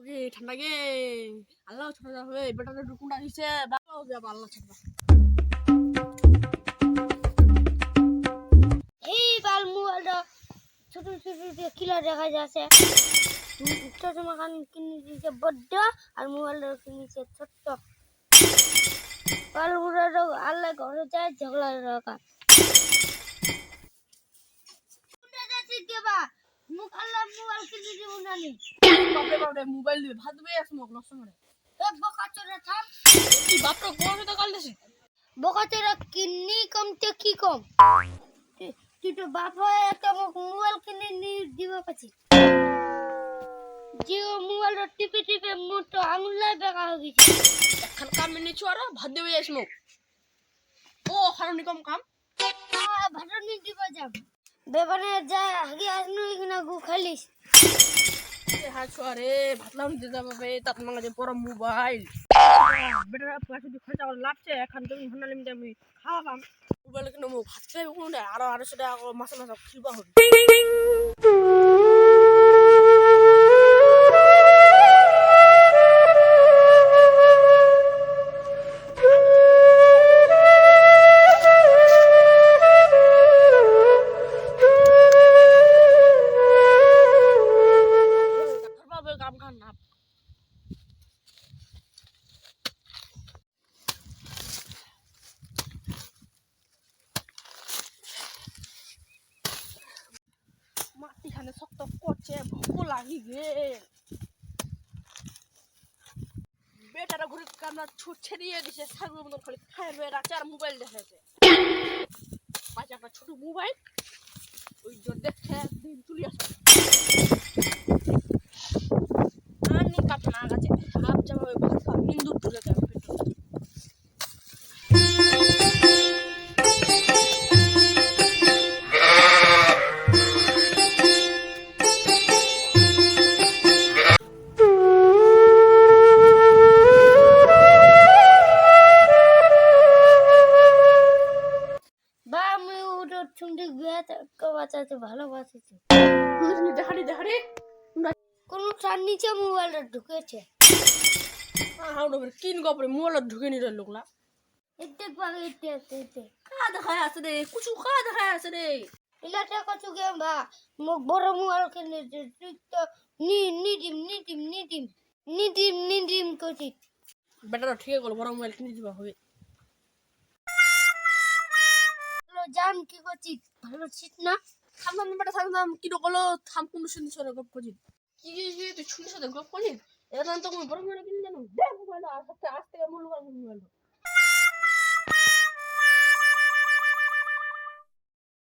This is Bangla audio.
ওকে ঠান্ডা গে আল্লাহ ঠান্ডা হবে বেটাটা ঢুকুন আসছে বাবা হবে আল্লাহ ঠান্ডা এই বাল মোবাইলটা ছোট ছোট কিলা দেখা যাচ্ছে চশমা খান কিনে দিয়েছে বড্ড আর মোবাইলটা কিনেছে ছোট্ট বাল মোবাইলটা আল্লাহ ঘরে যায় ঝগড়া রাখা মুখ আল্লাহ মোবাইল কিনে দিব নানি বাপরে বাপরে মোবাইল দিয়ে ভাত দিয়ে আসো মগ নষ্ট করে বকাচোরা থাম কি বাপরে কোন তো কাল দেশে বকাচোরা কিন্নি কমতে কি কম তুই তো বাপ হয়ে একটা মোবাইল কিনে নিয়ে দিব পাচ্ছি জিও মোবাইল টিপে টিপে মোটো আঙুলাই বেকা হয়ে গেছে এখন কাম মেনে চোরা ভাত দিয়ে আসো মগ ও হারনি কম কাম ভাত নিয়ে দিব যাব বেবানে যা আগে আসনু কিনা গু খালিস হ্যাঁ চোরে ভাতলাম দিতে যাবে তাত মাঙ্গা যে বড় মোবাইল বেটারা পয়সা দিয়ে খরচা করে লাভছে এখন তুমি হনালিম যে আমি খাওয়াবাম মোবাইল কিনে মো ভাত খাইব কোন আরো 250 টাকা মাসে মাসে খিলবা হবে কাম খান না মাটিখানে শক্ত করছে ভোক লাগি গে বেটারা ঘুরে কামনা ছুটছে দিয়ে দিছে ছাগলের মতন খালি খাইবে রাখছে আর মোবাইল দেখাচ্ছে পাঁচ একটা ছোট মোবাইল ওই জন্য দেখছে দিন তুলি আসে আর নি কাটে না গাছে হাফ জামা ওই ভাত খাওয়া ইন্দুর তুলে দেয় পেট্রোল বা আমি ওটা শুনতে বিয়াতে বাঁচাতে ভালোবাসেছি দেখারি দেখারি কোন তার নিচে মোবাইলটা ঢুকেছে হাউড কিন গপরে মোবাইল ঢুকে নিল লোকলা এতে পাগে এতে কা দেখায় আছে রে কুচু কা দেখায় আছে রে ইলাটা কত গেম বা মোক বড় মোবাইল কিনে তুই তো নিদিম কইছি বেটারা ঠিক গেল বড় মোবাইল কিনে দিবা হবে হ্যালো জান কি করছিস ভালো ছিস না থামলাম বেটা থামলাম কি গলো থাম কোন শুনি সরে গপ করি কি তুই শুনি সরে গপ করি এর নাম তো বড় মোবাইল কিনে জানো দেখ মোবাইল আস্তে আস্তে মোবাইল